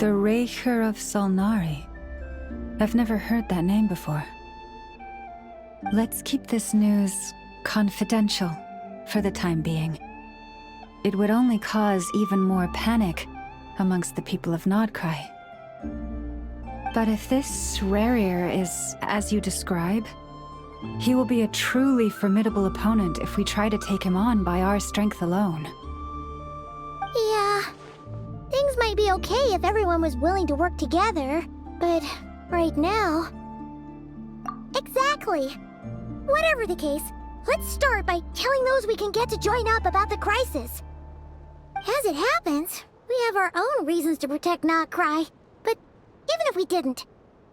The Raker of Solnari. I've never heard that name before. Let's keep this news confidential for the time being. It would only cause even more panic amongst the people of Nodcry. But if this Rarier is as you describe, he will be a truly formidable opponent if we try to take him on by our strength alone. Yeah, things might be okay if everyone was willing to work together, but right now... Exactly! Whatever the case, let's start by telling those we can get to join up about the crisis. As it happens, we have our own reasons to protect Nodcry, but even if we didn't,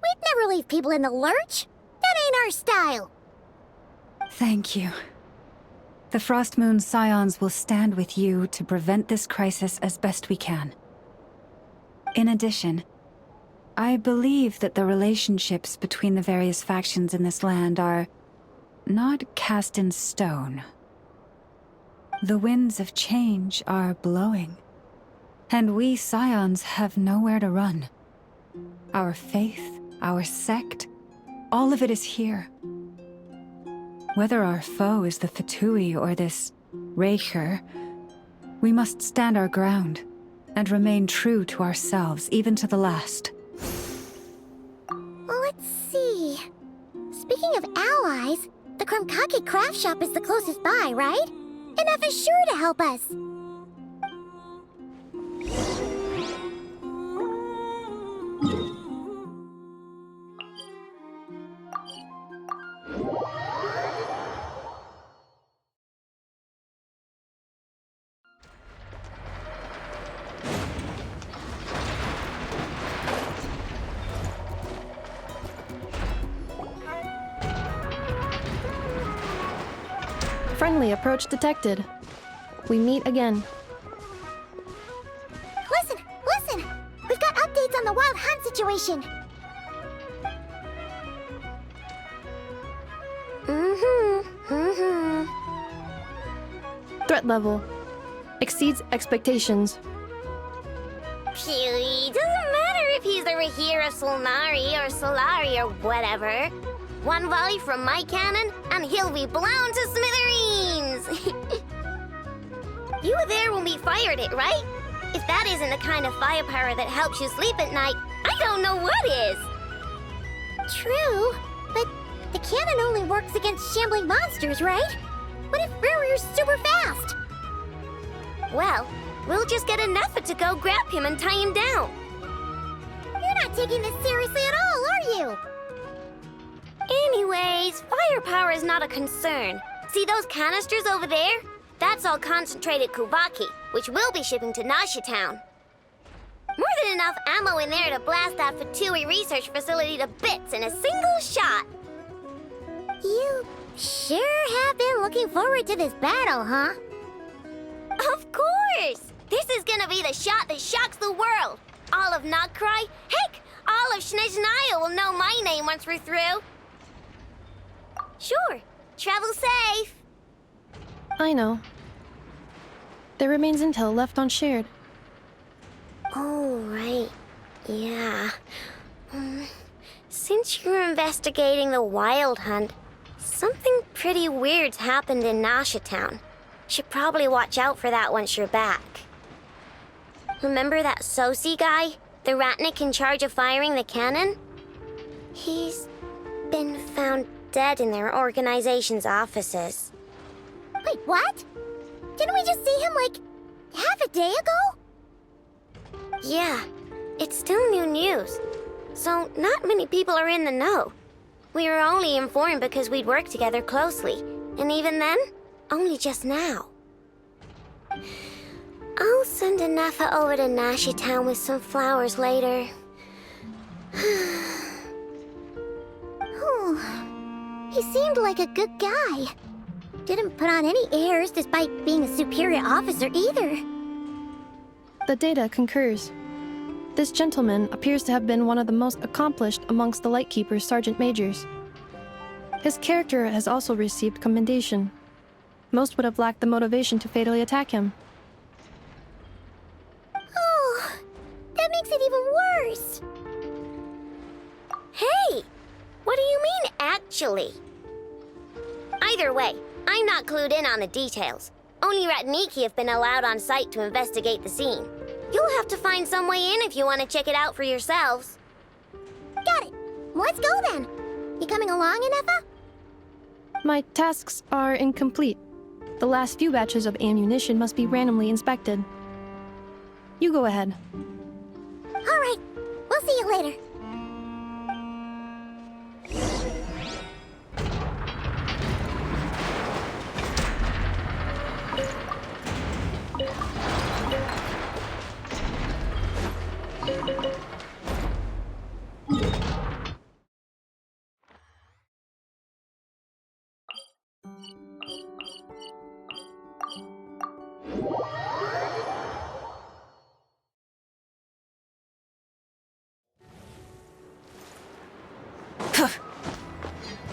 we'd never leave people in the lurch. That ain't our style. Thank you. The Frostmoon Scions will stand with you to prevent this crisis as best we can. In addition, I believe that the relationships between the various factions in this land are not cast in stone. The winds of change are blowing, and we Scions have nowhere to run. Our faith, our sect, all of it is here. Whether our foe is the Fatui or this Raker, we must stand our ground and remain true to ourselves, even to the last. Let's see... Speaking of allies, the Krumkake craft shop is the closest by, right? Enough is sure to help us. Friendly approach detected. We meet again. Listen! Listen! We've got updates on the wild hunt situation. Threat level exceeds expectations. Phew, doesn't matter if he's the Rahira Solnari or Solari or whatever. One volley from my cannon, and he'll be blown to smithereens! You were there when we fired it, right? If that isn't the kind of firepower that helps you sleep at night, I don't know what is! True, but the cannon only works against shambling monsters, right? What if Rarier's super fast? Well, we'll just get enough to go grab him and tie him down. You're not taking this seriously at all, are you? Anyways, firepower is not a concern. See those canisters over there? That's all concentrated Kubaki, which we'll be shipping to Nasha Town. More than enough ammo in there to blast that Fatui research facility to bits in a single shot. You sure have been looking forward to this battle, huh? Of course! This is gonna be the shot that shocks the world. All of Nodcry, heck, all of Snezhnaya will know my name once we're through. Sure, travel safe. I know. There remains intel left unshared. Oh, right. Yeah. Since you're investigating the wild hunt, something pretty weird's happened in Nasha Town. Should probably watch out for that once you're back. Remember that Sosi guy? The Ratnik in charge of firing the cannon? He's been found dead in their organization's offices. Wait, what? Didn't we just see him, like, half a day ago? Yeah, it's still new news. So not many people are in the know. We were only informed because we'd worked together closely. And even then, only just now. I'll send Anafa over to Nasha Town with some flowers later. He seemed like a good guy. Didn't put on any airs despite being a superior officer either. The data concurs. This gentleman appears to have been one of the most accomplished amongst the Lightkeeper's Sergeant Majors. His character has also received commendation. Most would have lacked the motivation to fatally attack him. Oh, that makes makes it even worse. Hey! What do you mean, actually? Either way, I'm not clued in on the details. Only Ratniki have been allowed on site to investigate the scene. You'll have to find some way in if you want to check it out for yourselves. Got it. Let's go then. You coming along, Inefa? My tasks are incomplete. The last few batches of ammunition must be randomly inspected. You go ahead. All right. We'll see you later.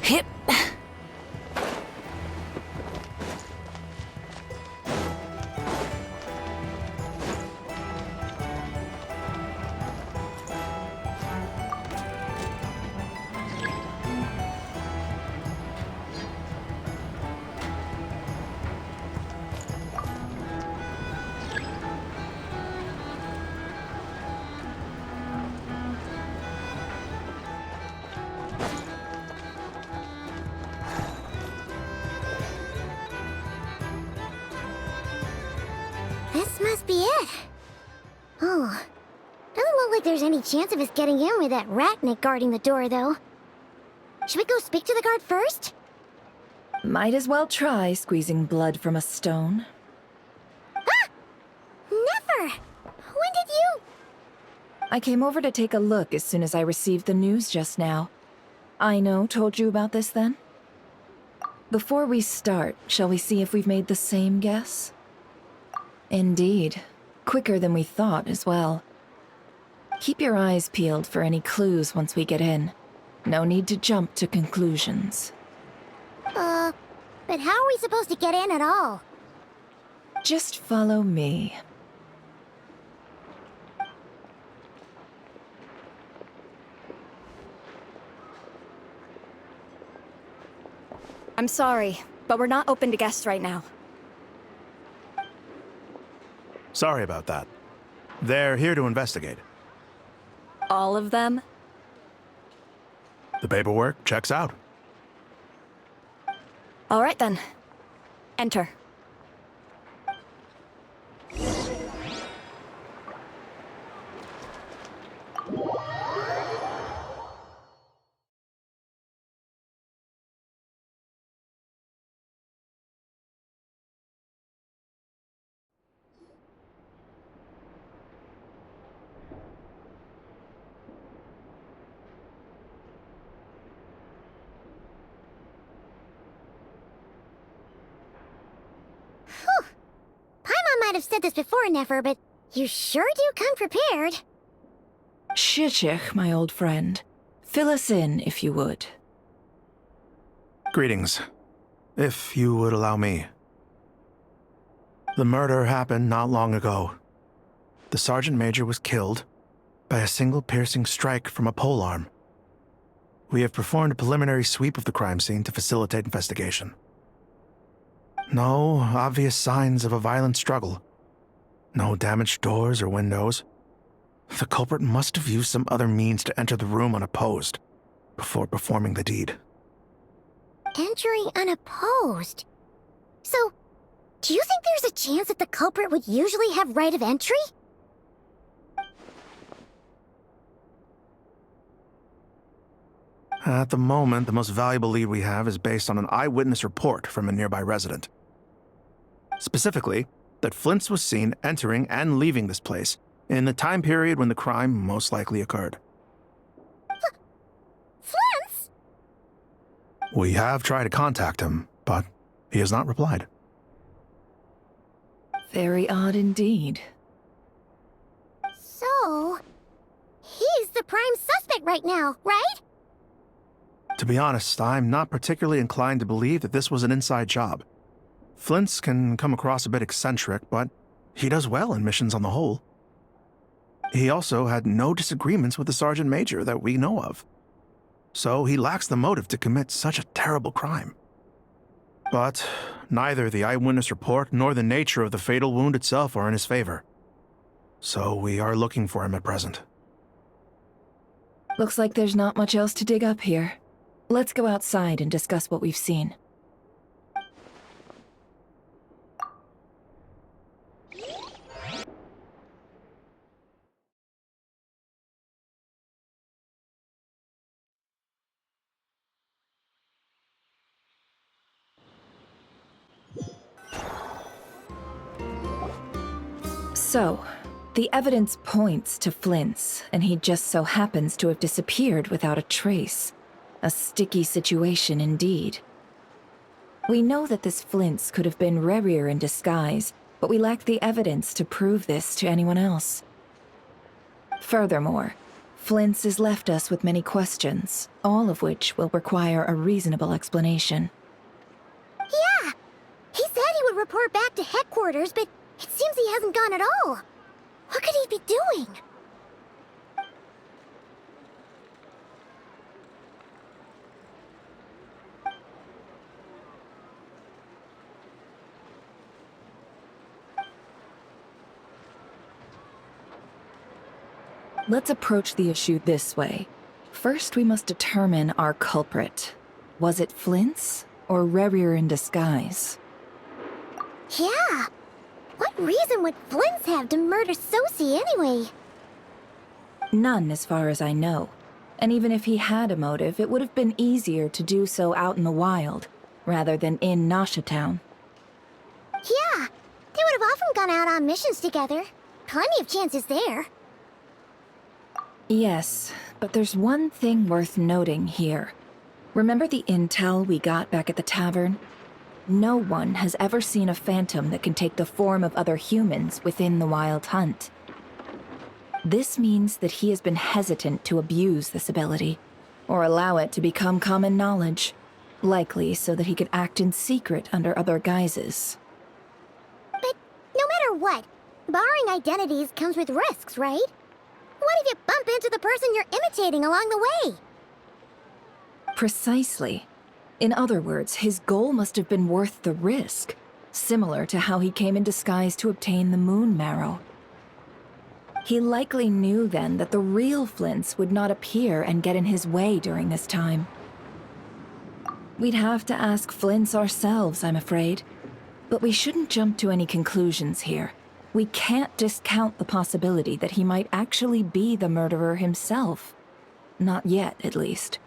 Hip. This must be it. Oh. Doesn't look like there's any chance of us getting in with that Ratnik guarding the door, though. Should we go speak to the guard first? Might as well try squeezing blood from a stone. Never! When did you... I came over to take a look as soon as I received the news just now. Aino told you about this then? Before we start, shall we see if we've made the same guess? Indeed. Quicker than we thought as well. Keep your eyes peeled for any clues once we get in. No need to jump to conclusions. But how are we supposed to get in at all? Just follow me. I'm sorry, but we're not open to guests right now. Sorry about that. They're here to investigate. All of them? The paperwork checks out. All right then. Enter. Paimon might have said this before, Nefer, but you sure do come prepared. Shishich, my old friend. Fill us in, if you would. Greetings. If you would allow me. The murder happened not long ago. The Sergeant Major was killed by a single piercing strike from a polearm. We have performed a preliminary sweep of the crime scene to facilitate investigation. No obvious signs of a violent struggle. No damaged doors or windows. The culprit must have used some other means to enter the room unopposed before performing the deed. Entering unopposed. So, do you think there's a chance that the culprit would usually have right of entry? At the moment, the most valuable lead we have is based on an eyewitness report from a nearby resident. Specifically, that Flint's was seen entering and leaving this place in the time period when the crime most likely occurred. Flint's? We have tried to contact him, but he has not replied. Very odd indeed. So, he's the prime suspect right now, right? To be honest, I'm not particularly inclined to believe that this was an inside job. Flint's can come across a bit eccentric, but he does well in missions on the whole. He also had no disagreements with the Sergeant Major that we know of. So he lacks the motive to commit such a terrible crime. But neither the eyewitness report nor the nature of the fatal wound itself are in his favor. So we are looking for him at present. Looks like there's not much else to dig up here. Let's go outside and discuss what we've seen. So, the evidence points to Flint's, and he just so happens to have disappeared without a trace. A sticky situation indeed. We know that this Flint's could have been Rerir in disguise, but we lack the evidence to prove this to anyone else. Furthermore, Flint's has left us with many questions, all of which will require a reasonable explanation. Yeah! He said he would report back to headquarters, but it seems he hasn't gone at all. What could he be doing? Let's approach the issue this way. First, we must determine our culprit. Was it Flint's or Rerir in disguise? Yeah! What reason would Flint's have to murder Sosie anyway? None, as far as I know. And even if he had a motive, it would have been easier to do so out in the wild, rather than in Nashatown. Yeah! They would have often gone out on missions together. Plenty of chances there. Yes, but there's one thing worth noting here. Remember the intel we got back at the tavern? No one has ever seen a phantom that can take the form of other humans within the Wild Hunt. This means that he has been hesitant to abuse this ability, or allow it to become common knowledge, likely so that he could act in secret under other guises. But no matter what, borrowing identities comes with risks, right? What if you bump into the person you're imitating along the way? Precisely. In other words, his goal must have been worth the risk, similar to how he came in disguise to obtain the moon marrow. He likely knew then that the real Flints would not appear and get in his way during this time. We'd have to ask Flints ourselves, I'm afraid. But we shouldn't jump to any conclusions here. We can't discount the possibility that he might actually be the murderer himself. Not yet, at least.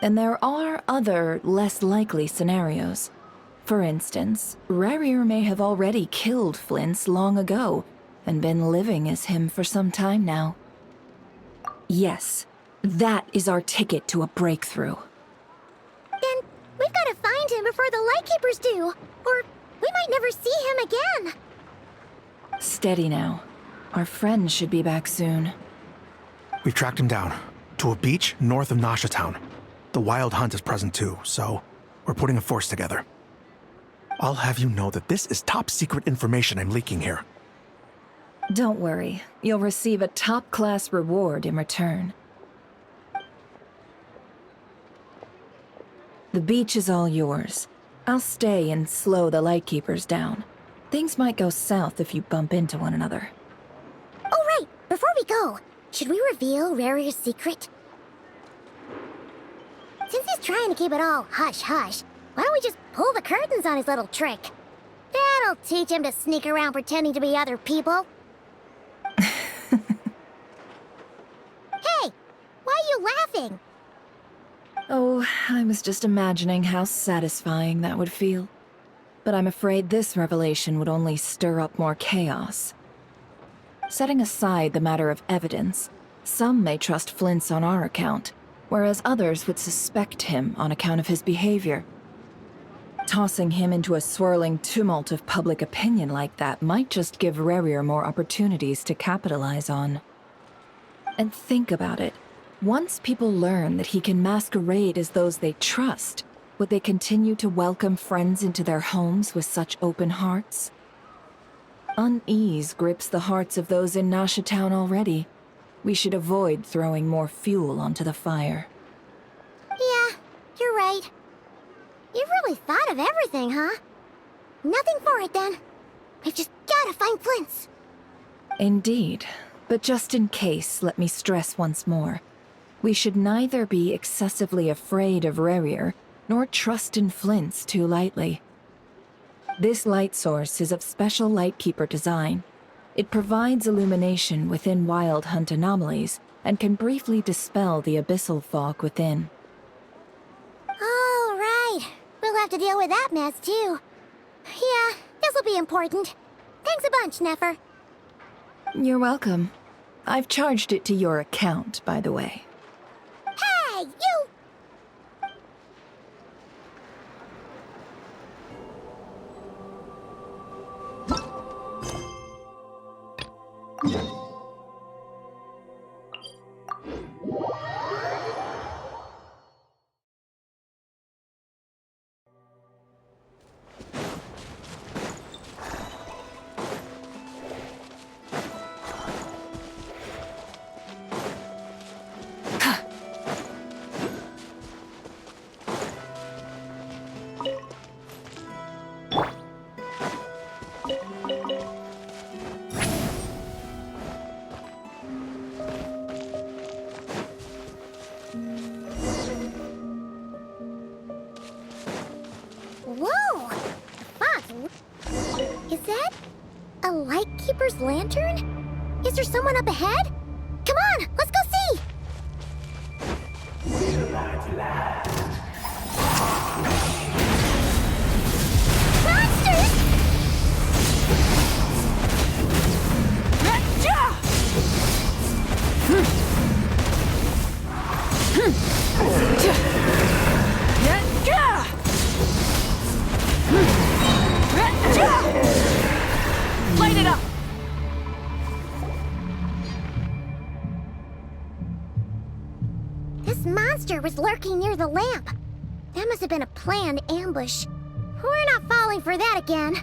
And there are other, less likely scenarios. For instance, Rerir may have already killed Flint's long ago, and been living as him for some time now. Yes, that is our ticket to a breakthrough. Then we've got to find him before the Lightkeepers do, or we might never see him again. Steady now. Our friend should be back soon. We've tracked him down, to a beach north of Nashatown. The Wild Hunt is present too, so we're putting a force together. I'll have you know that this is top secret information I'm leaking here. Don't worry, you'll receive a top-class reward in return. The beach is all yours. I'll stay and slow the Lightkeepers down. Things might go south if you bump into one another. Oh right, before we go, should we reveal Rerir's secret? Since he's trying to keep it all hush-hush, why don't we just pull the curtains on his little trick? That'll teach him to sneak around pretending to be other people. Hey, why are you laughing? Oh, I was just imagining how satisfying that would feel. But I'm afraid this revelation would only stir up more chaos. Setting aside the matter of evidence, some may trust Flint's on our account, whereas others would suspect him on account of his behavior. Tossing him into a swirling tumult of public opinion like that might just give Rerir more opportunities to capitalize on. And think about it. Once people learn that he can masquerade as those they trust, would they continue to welcome friends into their homes with such open hearts? Unease grips the hearts of those in Nasha Town already. We should avoid throwing more fuel onto the fire. Yeah, you're right. You've really thought of everything, huh? Nothing for it, then. We've just gotta find Flints. Indeed. But just in case, let me stress once more. We should neither be excessively afraid of Rerir, nor trust in Flints too lightly. This light source is of special Lightkeeper design. It provides illumination within Wild Hunt anomalies, and can briefly dispel the abyssal fog within. All right. We'll have to deal with that mess, too. Yeah, this'll be important. Thanks a bunch, Nefer. You're welcome. I've charged it to your account, by the way. Hey, you! Whoa! Fox, is that a Lightkeeper's lantern? Is there someone up ahead? Come on, let's go see! Monsters! Light it up! This monster was lurking near the lamp. That must have been a planned ambush. We're not falling for that again.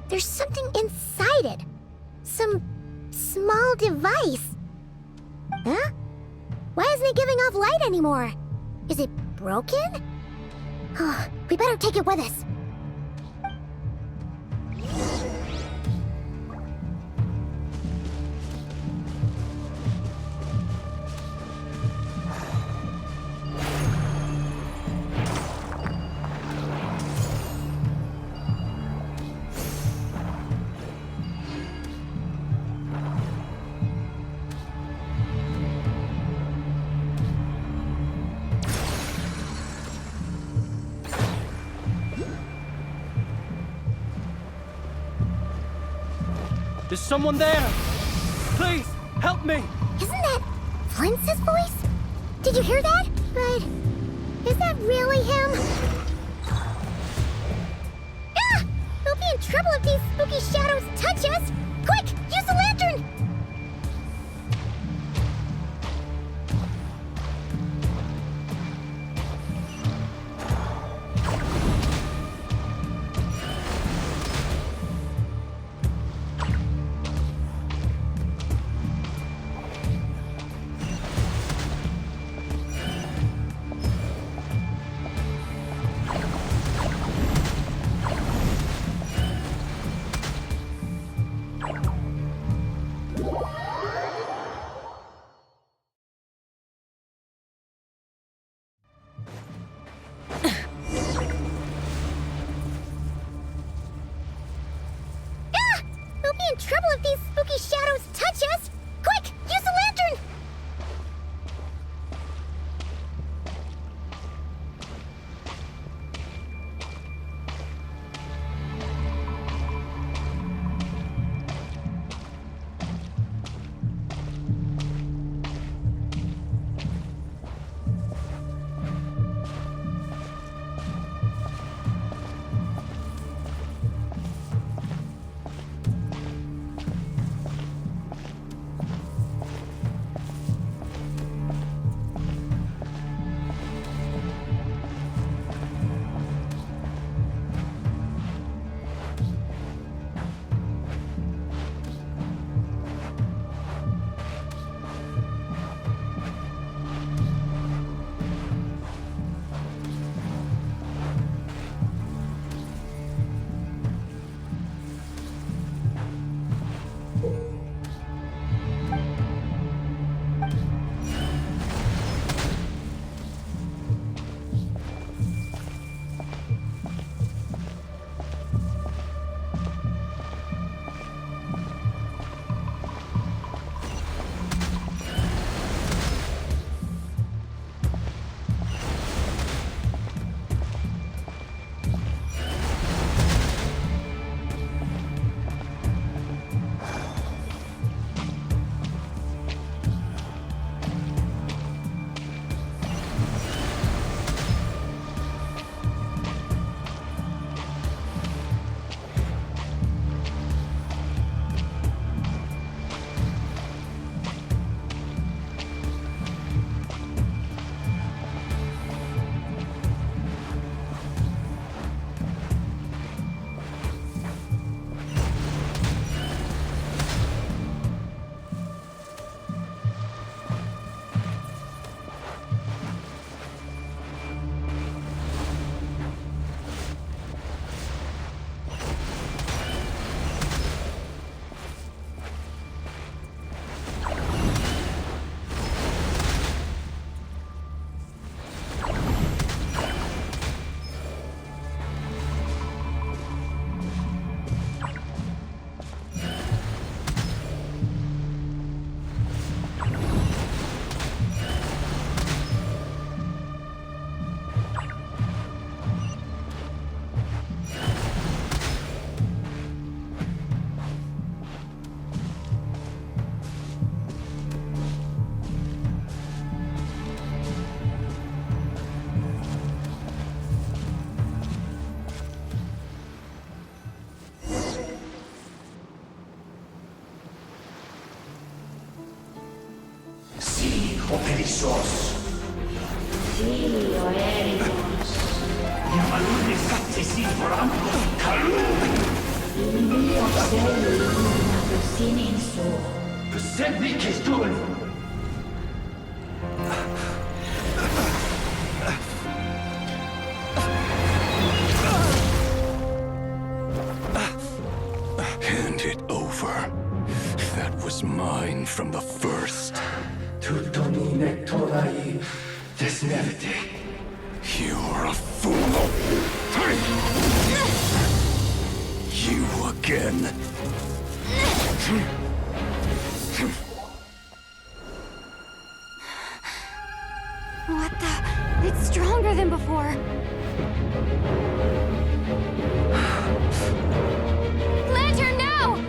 There's something inside it. Some small device. Huh? Why isn't it giving off light anymore? Is it broken? Oh, we better take it with us. Is someone there? Please, help me! Isn't that Flint's voice? Did you hear that? But is that really him? Ah! We'll be in trouble if these spooky shadows touch us! Quick, use the lantern! In trouble if these spooky shadows touch us! Quick, use the lantern! perissos. Ja valune satsesi vorambos kalun. Besendig kestun. Hand it over. That was mine from the first. Tutoni nectorai desnevite. You're a fool. You again. What the? It's stronger than before. Lantern, no!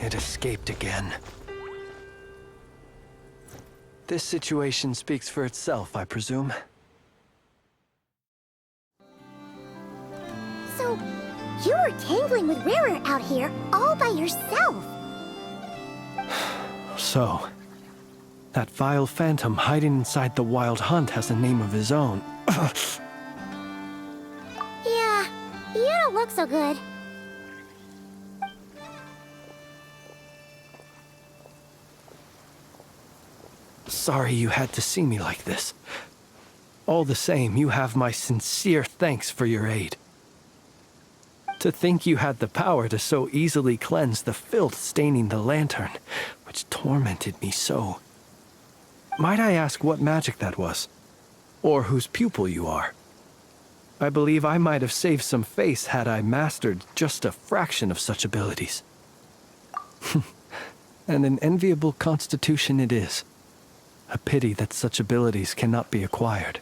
It escaped again. This situation speaks for itself, I presume. So, you were tangling with Rarer out here all by yourself. So, that vile phantom hiding inside the Wild Hunt has a name of his own. Yeah, you don't look so good. Sorry you had to see me like this. All the same, you have my sincere thanks for your aid. To think you had the power to so easily cleanse the filth staining the lantern, which tormented me so. Might I ask what magic that was? Or whose pupil you are? I believe I might have saved some face had I mastered just a fraction of such abilities. And an enviable constitution it is. A pity that such abilities cannot be acquired.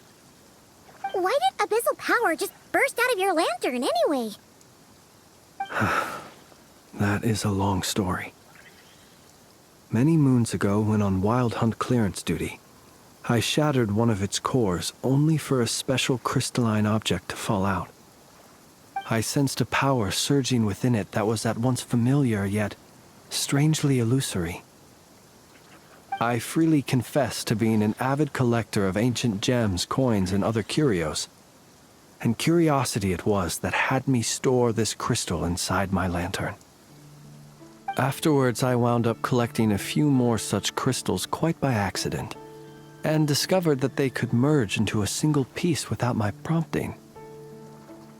Why did abyssal power just burst out of your lantern anyway? That is a long story. Many moons ago, when on Wild Hunt clearance duty, I shattered one of its cores only for a special crystalline object to fall out. I sensed a power surging within it that was at once familiar yet strangely illusory. I freely confess to being an avid collector of ancient gems, coins, and other curios. And curiosity it was that had me store this crystal inside my lantern. Afterwards, I wound up collecting a few more such crystals quite by accident, and discovered that they could merge into a single piece without my prompting.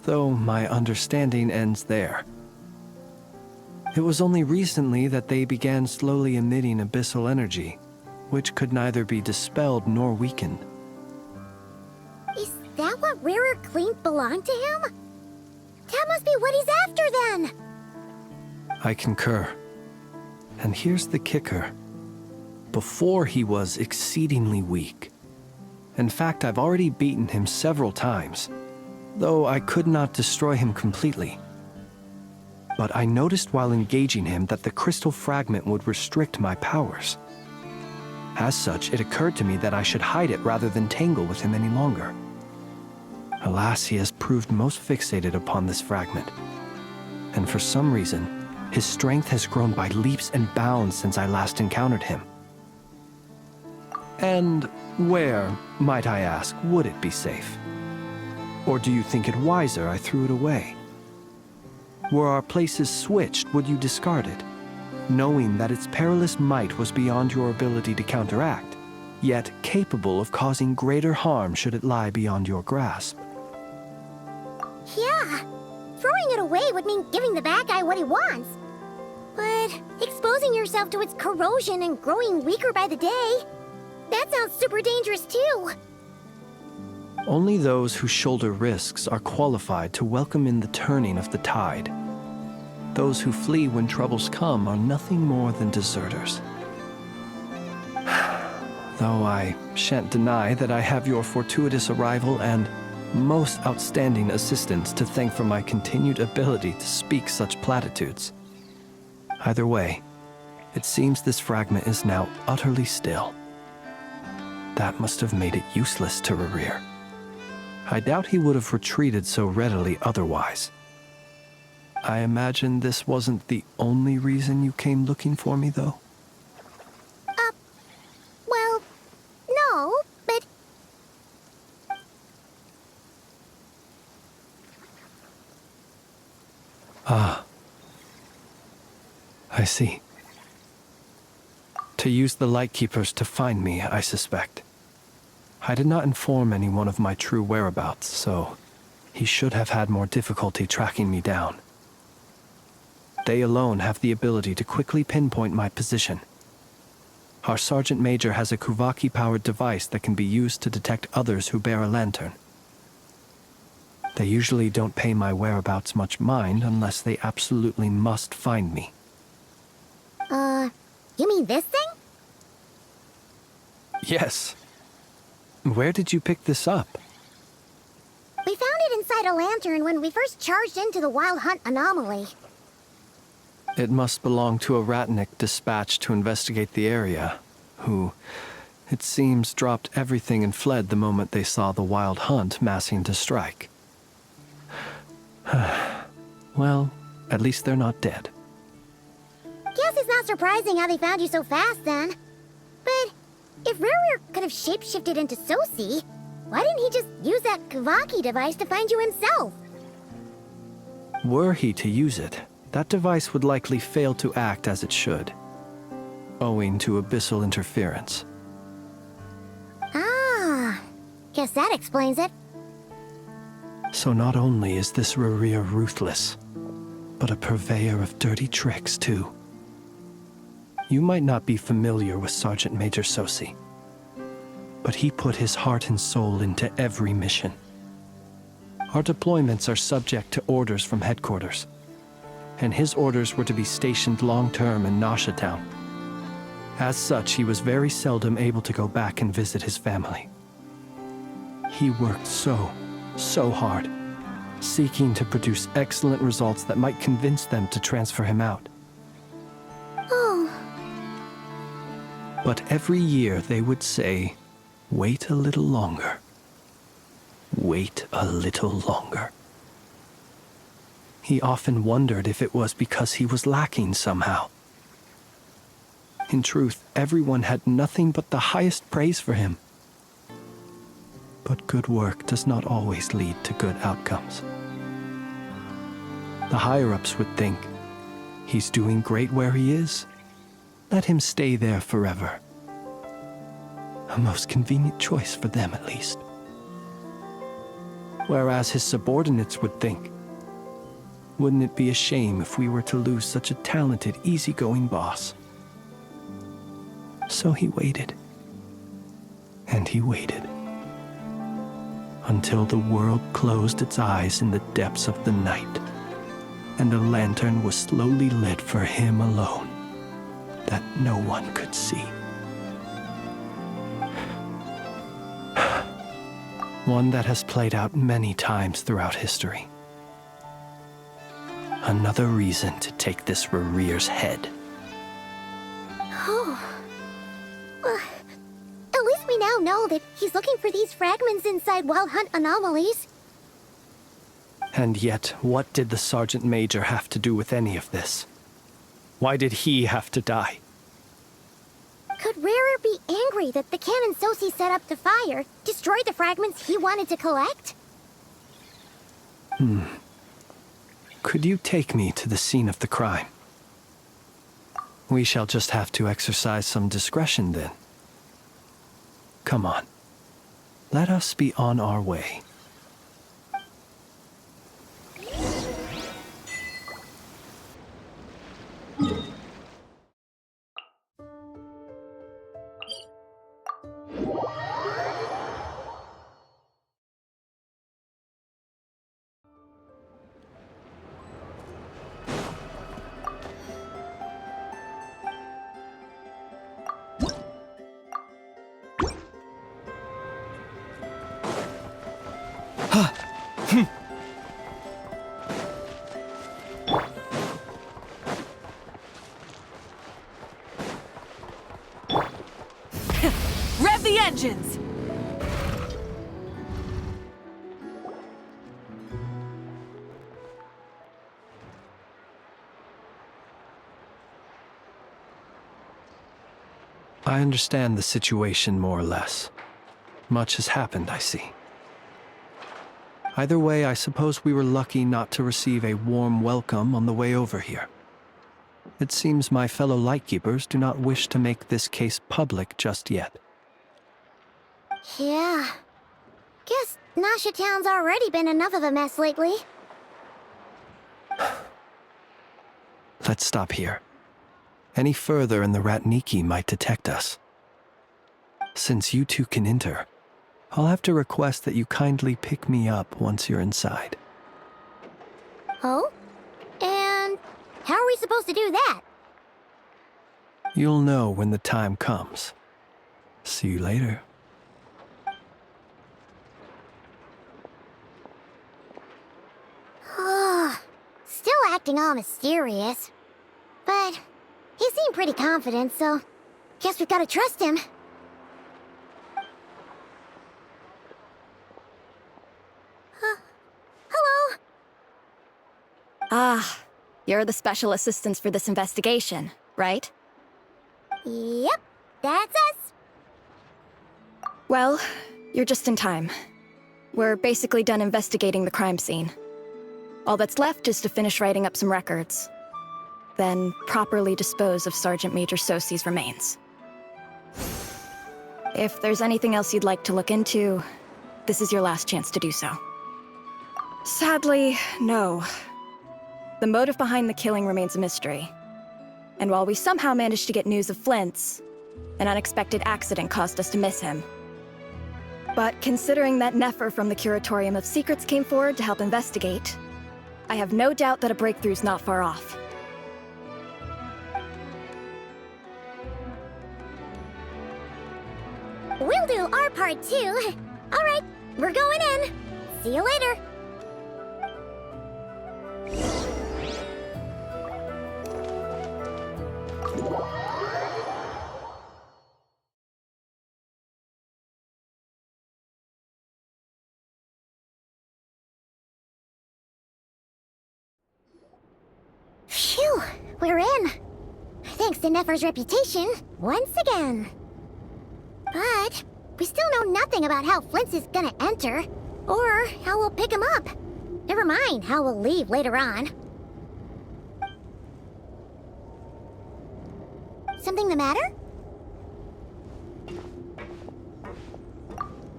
Though my understanding ends there. It was only recently that they began slowly emitting abyssal energy, which could neither be dispelled nor weakened. Is that what Rarer claimed belonged to him? That must be what he's after then! I concur. And here's the kicker. Before he was exceedingly weak. In fact, I've already beaten him several times, though I could not destroy him completely. But I noticed while engaging him that the crystal fragment would restrict my powers. As such, it occurred to me that I should hide it rather than tangle with him any longer. Alas, he has proved most fixated upon this fragment. And for some reason, his strength has grown by leaps and bounds since I last encountered him. And where, might I ask, would it be safe? Or do you think it wiser I threw it away? Were our places switched, would you discard it, knowing that its perilous might was beyond your ability to counteract, yet capable of causing greater harm should it lie beyond your grasp? Yeah, throwing it away would mean giving the bad guy what he wants. But exposing yourself to its corrosion and growing weaker by the day, that sounds super dangerous too. Only those who shoulder risks are qualified to welcome in the turning of the tide. Those who flee when troubles come are nothing more than deserters. Though I shan't deny that I have your fortuitous arrival and most outstanding assistance to thank for my continued ability to speak such platitudes. Either way, it seems this fragment is now utterly still. That must have made it useless to Rerir. I doubt he would have retreated so readily otherwise. I imagine this wasn't the only reason you came looking for me, though? Well, no, but... Ah. I see. To use the Lightkeepers to find me, I suspect. I did not inform anyone of my true whereabouts, so he should have had more difficulty tracking me down. They alone have the ability to quickly pinpoint my position. Our Sergeant Major has a Kuvaki-powered device that can be used to detect others who bear a lantern. They usually don't pay my whereabouts much mind unless they absolutely must find me. You mean this thing? Yes. Where did you pick this up? We found it inside a lantern when we first charged into the Wild Hunt anomaly. It must belong to a Ratnik dispatched to investigate the area, who, it seems, dropped everything and fled the moment they saw the Wild Hunt massing to strike. Well, at least they're not dead. Guess it's not surprising how they found you so fast, then. But if Rerir could have shapeshifted into Sosi, why didn't he just use that Kavaki device to find you himself? Were he to use it, that device would likely fail to act as it should, owing to abyssal interference. Ah, guess that explains it. So not only is this Rerir ruthless, but a purveyor of dirty tricks, too. You might not be familiar with Sergeant Major Sosi, but he put his heart and soul into every mission. Our deployments are subject to orders from headquarters, and his orders were to be stationed long-term in Nasha Town. As such, he was very seldom able to go back and visit his family. He worked so hard, seeking to produce excellent results that might convince them to transfer him out. Oh. But every year they would say, "Wait a little longer. Wait a little longer." He often wondered if it was because he was lacking somehow. In truth, everyone had nothing but the highest praise for him. But good work does not always lead to good outcomes. The higher-ups would think, he's doing great where he is. Let him stay there forever. A most convenient choice for them, at least. Whereas his subordinates would think, wouldn't it be a shame if we were to lose such a talented, easygoing boss? So he waited. And he waited. Until the world closed its eyes in the depths of the night, and a lantern was slowly lit for him alone, that no one could see. One that has played out many times throughout history. Another reason to take this Rerir's head. Oh. At least we now know that he's looking for these fragments inside Wild Hunt anomalies. And yet, what did the Sergeant Major have to do with any of this? Why did he have to die? Could Rerir be angry that the cannon Sosi set up to fire destroyed the fragments he wanted to collect? Could you take me to the scene of the crime? We shall just have to exercise some discretion then. Come on. Let us be on our way. Rev the engines! I understand the situation more or less. Much has happened, I see. Either way, I suppose we were lucky not to receive a warm welcome on the way over here. It seems my fellow Lightkeepers do not wish to make this case public just yet. Yeah. Guess Nasha Town's already been enough of a mess lately. Let's stop here. Any further and the Ratniki might detect us. Since you two can enter, I'll have to request that you kindly pick me up once you're inside. Oh? And how are we supposed to do that? You'll know when the time comes. See you later. Still acting all mysterious. But he seemed pretty confident, so guess we've gotta trust him. Hello? Ah, you're the special assistants for this investigation, right? Yep, that's us. Well, you're just in time. We're basically done investigating the crime scene. All that's left is to finish writing up some records. Then properly dispose of Sergeant Major Sosi's remains. If there's anything else you'd like to look into, this is your last chance to do so. Sadly, no. The motive behind the killing remains a mystery. And while we somehow managed to get news of Flint's, an unexpected accident caused us to miss him. But considering that Nefer from the Curatorium of Secrets came forward to help investigate, I have no doubt that a breakthrough's not far off. We'll do our part too. All right, we're going in. See you later. Phew, we're in. Thanks to Nefer's reputation, once again. But we still know nothing about how Flint's is gonna enter, or how we'll pick him up. Never mind how we'll leave later on. Something the matter?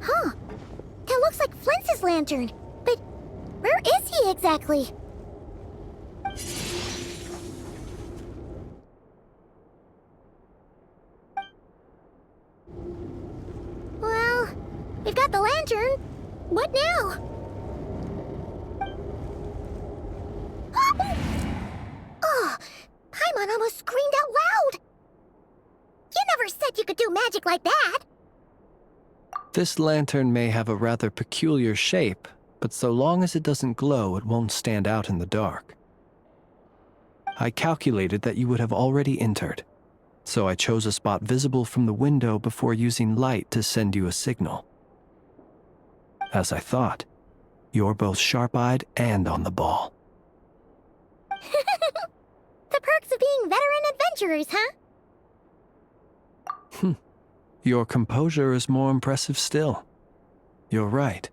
Huh. That looks like Flint's lantern. But where is he exactly? Well, we've got the lantern. What now? Oh, Paimon almost screamed out loud. You never said you could do magic like that. This lantern may have a rather peculiar shape, but so long as it doesn't glow, it won't stand out in the dark. I calculated that you would have already entered, so I chose a spot visible from the window before using light to send you a signal. As I thought, you're both sharp-eyed and on the ball. The perks of being veteran adventurers, huh? Your composure is more impressive still. You're right.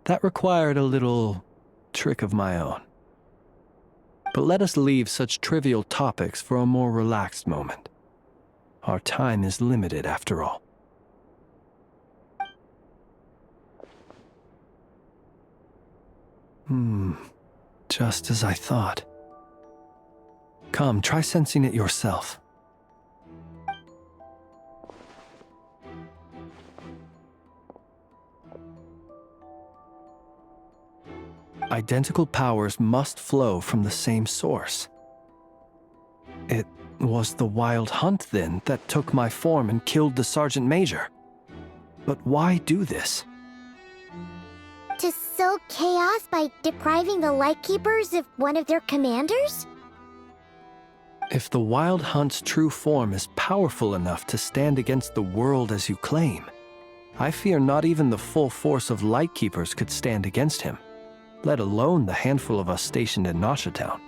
That required a little trick of my own. But let us leave such trivial topics for a more relaxed moment. Our time is limited after all. Just as I thought. Come, try sensing it yourself. Identical powers must flow from the same source. It was the Wild Hunt, then, that took my form and killed the Sergeant Major. But why do this? To sow chaos by depriving the Lightkeepers of one of their commanders? If the Wild Hunt's true form is powerful enough to stand against the world as you claim, I fear not even the full force of Lightkeepers could stand against him, let alone the handful of us stationed in Nashatown.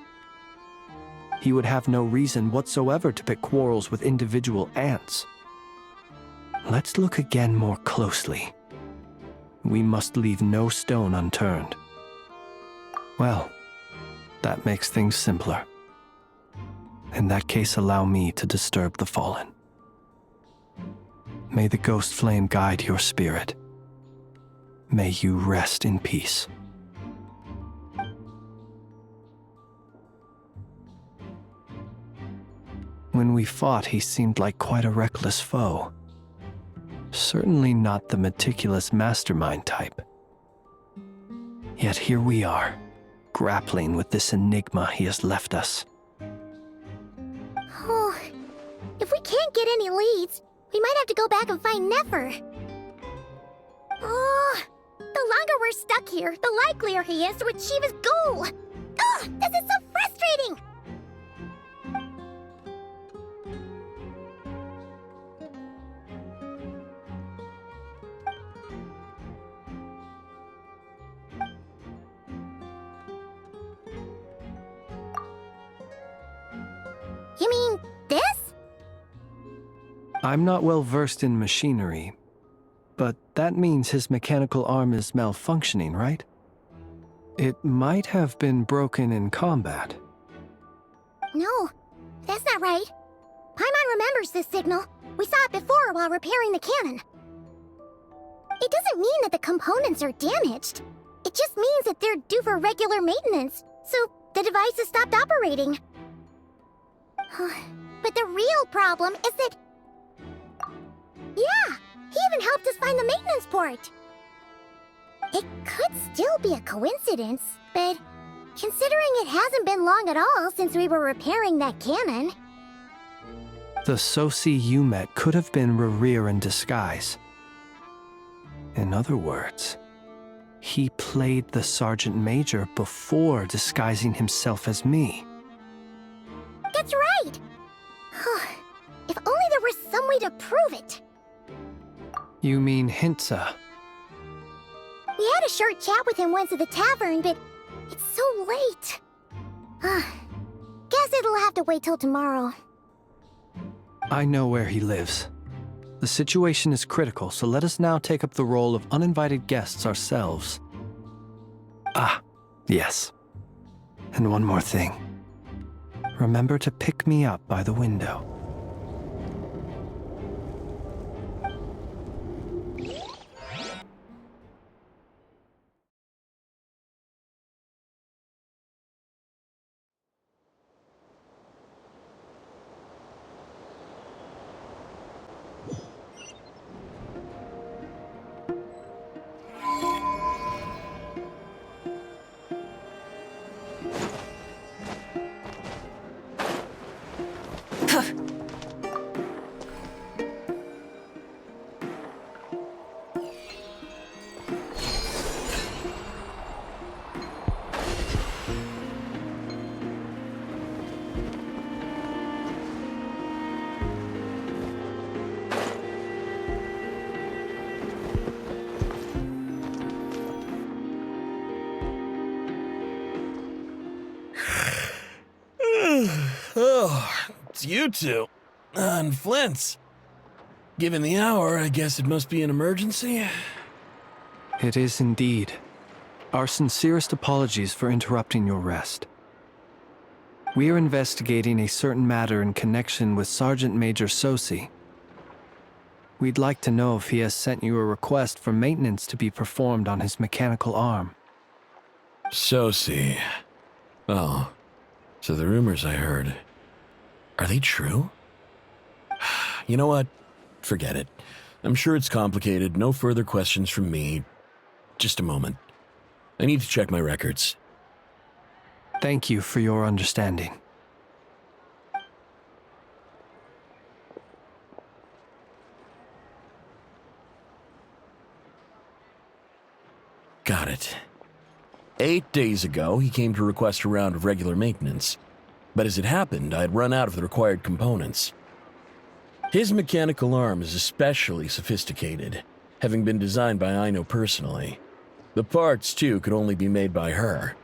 He would have no reason whatsoever to pick quarrels with individual ants. Let's look again more closely. We must leave no stone unturned. Well, that makes things simpler. In that case, allow me to disturb the fallen. May the ghost flame guide your spirit. May you rest in peace. When we fought, he seemed like quite a reckless foe. Certainly not the meticulous mastermind type. Yet here we are, grappling with this enigma he has left us. Oh, if we can't get any leads, we might have to go back and find Nefer. Oh, the longer we're stuck here, the likelier he is to achieve his goal. Ugh, this is so frustrating! You mean this? I'm not well versed in machinery, but that means his mechanical arm is malfunctioning, right? It might have been broken in combat. No, that's not right. Paimon remembers this signal. We saw it before while repairing the cannon. It doesn't mean that the components are damaged. It just means that they're due for regular maintenance, so the device has stopped operating. But the real problem is that... Yeah, he even helped us find the maintenance port. It could still be a coincidence, but considering it hasn't been long at all since we were repairing that cannon... The Sosi you met could have been Rerir in disguise. In other words, he played the Sergeant Major before disguising himself as me. That's right! If only there was some way to prove it. You mean Hintsa? We had a short chat with him once at the tavern, but it's so late. Guess it'll have to wait till tomorrow. I know where he lives. The situation is critical, so let us now take up the role of uninvited guests ourselves. Ah, yes. And one more thing. Remember to pick me up by the window. Oh, it's you two. And Flint's. Given the hour, I guess it must be an emergency. It is indeed. Our sincerest apologies for interrupting your rest. We are investigating a certain matter in connection with Sergeant Major Sosi. We'd like to know if he has sent you a request for maintenance to be performed on his mechanical arm. Sosi. Oh, so the rumors I heard, are they true? You know what? Forget it. I'm sure it's complicated. No further questions from me. Just a moment. I need to check my records. Thank you for your understanding. Got it. 8 days ago, he came to request a round of regular maintenance. But as it happened, I had run out of the required components. His mechanical arm is especially sophisticated, having been designed by Aino personally. The parts, too, could only be made by her.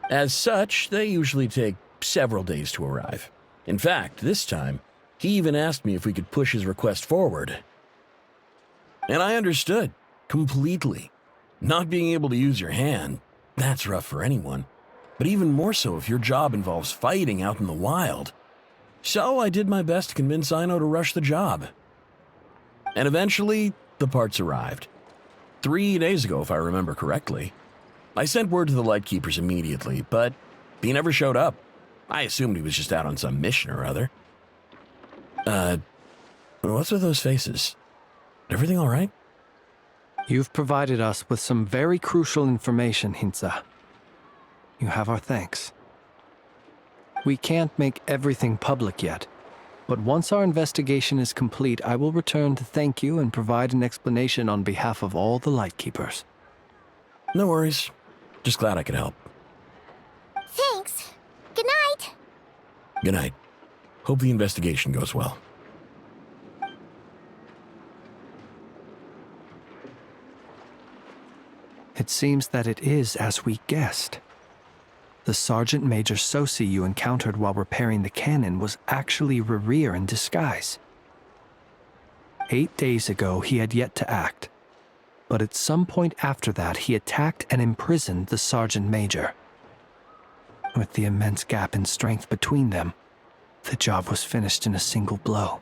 As such, they usually take several days to arrive. In fact, this time, he even asked me if we could push his request forward. And I understood, completely. Not being able to use your hand, that's rough for anyone. But even more so if your job involves fighting out in the wild. So I did my best to convince Aino to rush the job. And eventually, the parts arrived. 3 days ago, if I remember correctly. I sent word to the Lightkeepers immediately, but he never showed up. I assumed he was just out on some mission or other. What's with those faces? Everything all right? You've provided us with some very crucial information, Hinza. You have our thanks. We can't make everything public yet, but once our investigation is complete, I will return to thank you and provide an explanation on behalf of all the Lightkeepers. No worries. Just glad I could help. Thanks. Good night. Good night. Hope the investigation goes well. It seems that it is as we guessed. The Sergeant Major Sosi you encountered while repairing the cannon was actually Rerir in disguise. 8 days ago, he had yet to act, but at some point after that, he attacked and imprisoned the Sergeant Major. With the immense gap in strength between them, the job was finished in a single blow.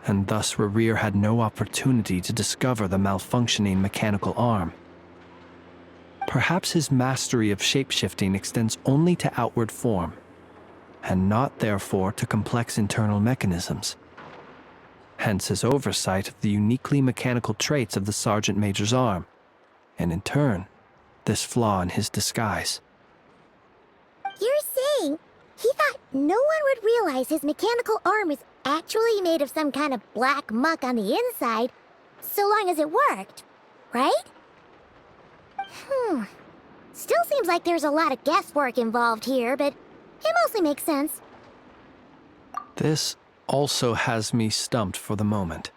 And thus Rerir had no opportunity to discover the malfunctioning mechanical arm. Perhaps his mastery of shapeshifting extends only to outward form, and not therefore to complex internal mechanisms. Hence his oversight of the uniquely mechanical traits of the Sergeant Major's arm, and in turn, this flaw in his disguise. You're saying he thought no one would realize his mechanical arm is actually made of some kind of black muck on the inside, so long as it worked, right? Still seems like there's a lot of guesswork involved here, but it mostly makes sense. This also has me stumped for the moment.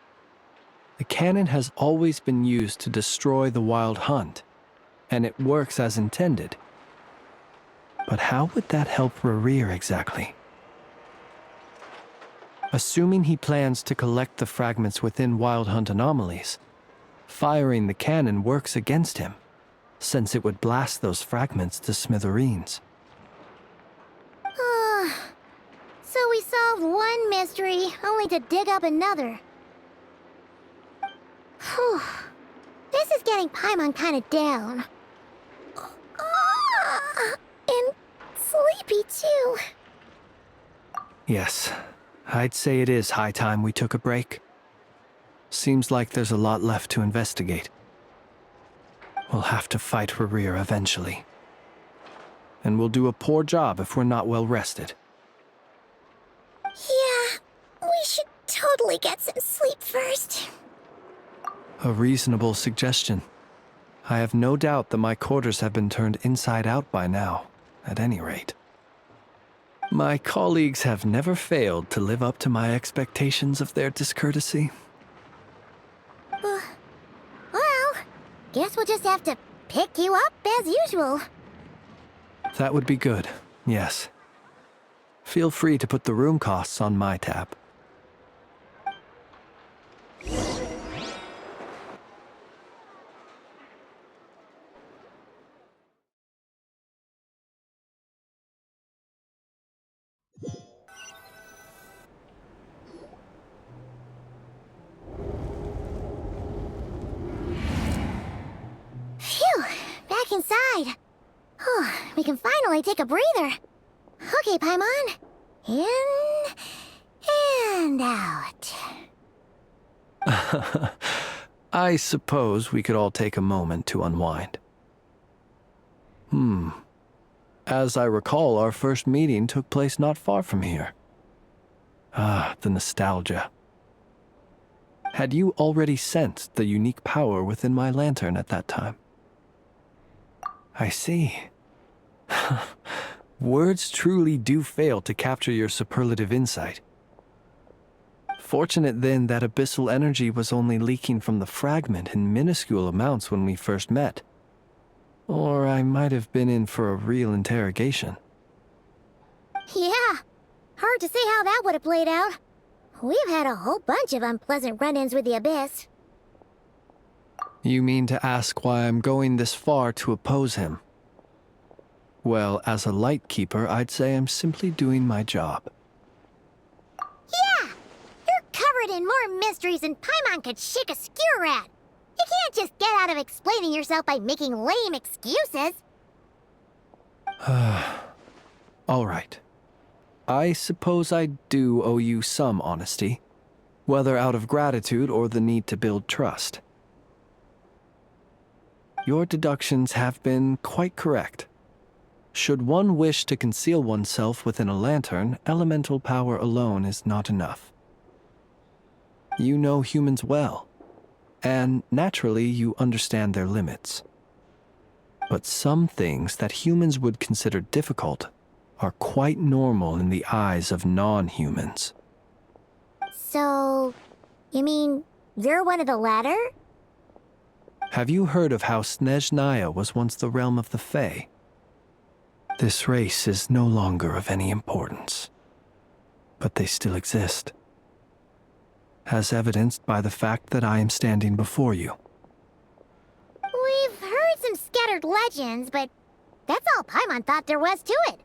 The cannon has always been used to destroy the Wild Hunt, and it works as intended. But how would that help Rerir exactly? Assuming he plans to collect the fragments within Wild Hunt anomalies, firing the cannon works against him, since it would blast those fragments to smithereens. So we solved one mystery, only to dig up another. Whew. This is getting Paimon kind of down. And sleepy, too. Yes, I'd say it is high time we took a break. Seems like there's a lot left to investigate. We'll have to fight Rerir eventually. And we'll do a poor job if we're not well rested. Yeah, we should totally get some sleep first. A reasonable suggestion. I have no doubt that my quarters have been turned inside out by now, at any rate. My colleagues have never failed to live up to my expectations of their discourtesy. Well, guess we'll just have to pick you up as usual. That would be good, yes. Feel free to put the room costs on my tab. Phew, back inside. We can finally take a breather. Okay, Paimon. In and out. I suppose we could all take a moment to unwind. As I recall, our first meeting took place not far from here. Ah, the nostalgia. Had you already sensed the unique power within my lantern at that time? I see. Words truly do fail to capture your superlative insight. Fortunate then that abyssal energy was only leaking from the fragment in minuscule amounts when we first met. Or I might have been in for a real interrogation. Yeah, hard to say how that would have played out. We've had a whole bunch of unpleasant run-ins with the Abyss. You mean to ask why I'm going this far to oppose him? Well, as a light keeper, I'd say I'm simply doing my job. Yeah! You're covered in more mysteries than Paimon could shake a skewer at. You can't just get out of explaining yourself by making lame excuses. All right. I suppose I do owe you some honesty, whether out of gratitude or the need to build trust. Your deductions have been quite correct. Should one wish to conceal oneself within a lantern, elemental power alone is not enough. You know humans well, and naturally you understand their limits. But some things that humans would consider difficult are quite normal in the eyes of non-humans. So, you mean you're one of the latter? Have you heard of how Snezhnaya was once the realm of the Fae? This race is no longer of any importance, but they still exist, as evidenced by the fact that I am standing before you. We've heard some scattered legends, but that's all Paimon thought there was to it.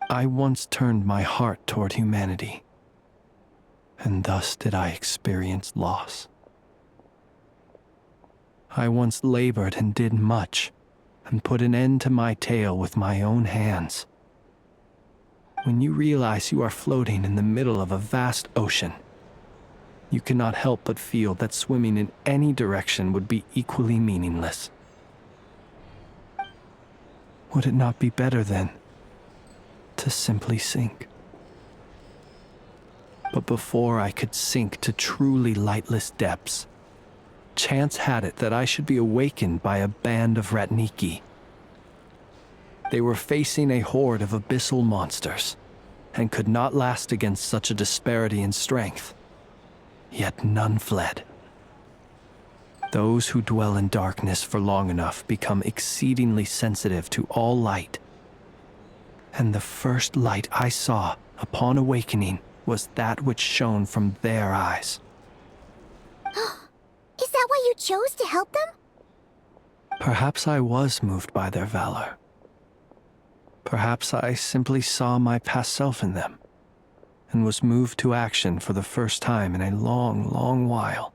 I once turned my heart toward humanity, and thus did I experience loss. I once labored and did much, and put an end to my tale with my own hands. When you realize you are floating in the middle of a vast ocean, you cannot help but feel that swimming in any direction would be equally meaningless. Would it not be better, then, to simply sink? But before I could sink to truly lightless depths, chance had it that I should be awakened by a band of Ratniki. They were facing a horde of abyssal monsters, and could not last against such a disparity in strength. Yet none fled. Those who dwell in darkness for long enough become exceedingly sensitive to all light. And the first light I saw upon awakening was that which shone from their eyes. Is that why you chose to help them? Perhaps I was moved by their valor. Perhaps I simply saw my past self in them, and was moved to action for the first time in a long, long while.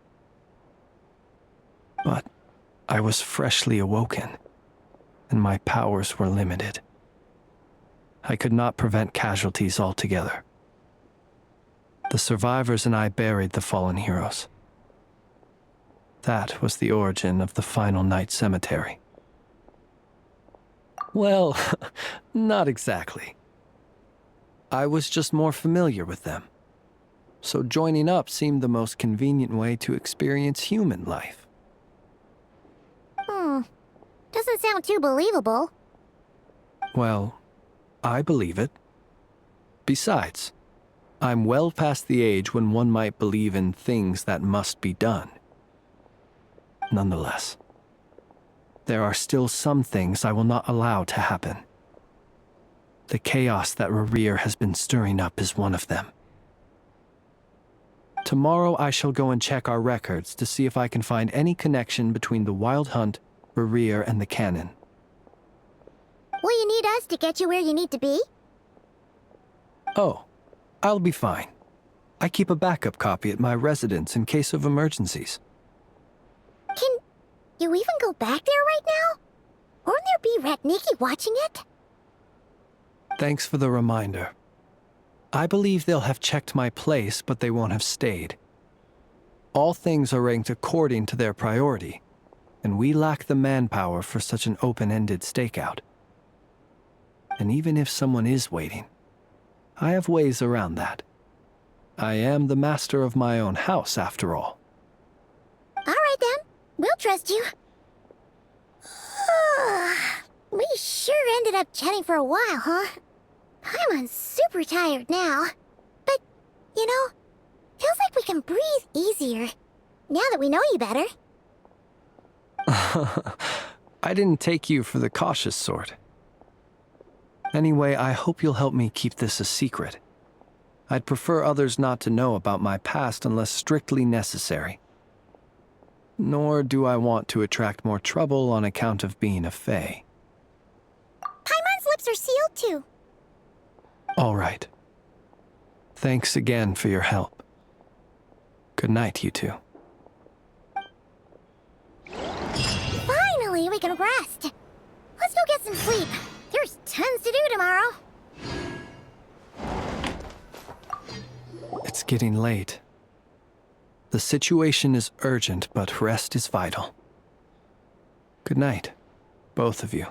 But I was freshly awoken, and my powers were limited. I could not prevent casualties altogether. The survivors and I buried the fallen heroes. That was the origin of the final night cemetery. Well, not exactly. I was just more familiar with them, so joining up seemed the most convenient way to experience human life. Doesn't sound too believable. Well, I believe it. Besides, I'm well past the age when one might believe in things that must be done. Nonetheless, there are still some things I will not allow to happen. The chaos that Rerir has been stirring up is one of them. Tomorrow I shall go and check our records to see if I can find any connection between the Wild Hunt, Rerir, and the Canon. Will you need us to get you where you need to be? Oh, I'll be fine. I keep a backup copy at my residence in case of emergencies. Can you even go back there right now? Won't there be Ratniki watching it? Thanks for the reminder. I believe they'll have checked my place, but they won't have stayed. All things are ranked according to their priority, and we lack the manpower for such an open-ended stakeout. And even if someone is waiting, I have ways around that. I am the master of my own house, after all. All right then, we'll trust you. We sure ended up chatting for a while, huh? I'm super tired now. But, you know, feels like we can breathe easier now that we know you better. I didn't take you for the cautious sort. Anyway, I hope you'll help me keep this a secret. I'd prefer others not to know about my past unless strictly necessary. Nor do I want to attract more trouble on account of being a Fae. Paimon's lips are sealed too. All right. Thanks again for your help. Good night, you two. Finally, we can rest. Let's go get some sleep. There's tons to do tomorrow. It's getting late. The situation is urgent, but rest is vital. Good night, both of you.